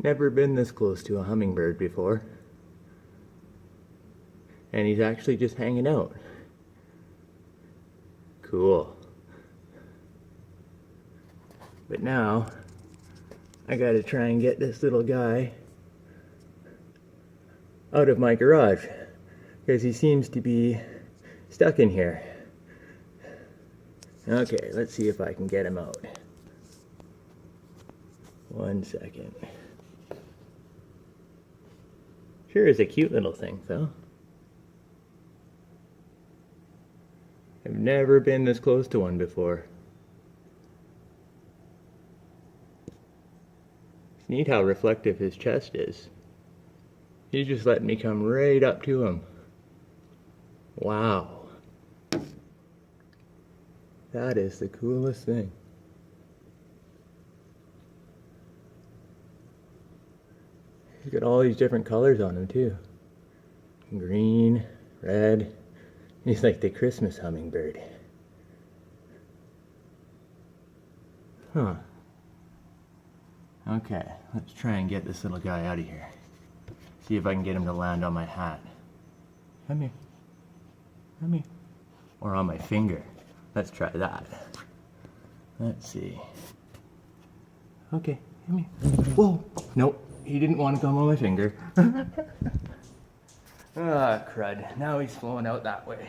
Never been this close to a hummingbird before. And he's actually just hanging out. Cool. But now, I gotta try and get this little guy out of my garage, because he seems to be stuck in here. Okay, let's see if I can get him out. 1 second. Sure is a cute little thing, though. I've never been this close to one before. It's neat how reflective his chest is. He's just letting me come right up to him. Wow. That is the coolest thing. He's got all these different colors on him too. Green, red. He's like the Christmas hummingbird. Huh. Okay, let's try and get this little guy out of here. See if I can get him to land on my hat. Come here. Come here. Or on my finger. Let's try that. Let's see. Okay, come here. Whoa! Nope, he didn't want to come on my finger. Ah, crud. Now he's flowing out that way.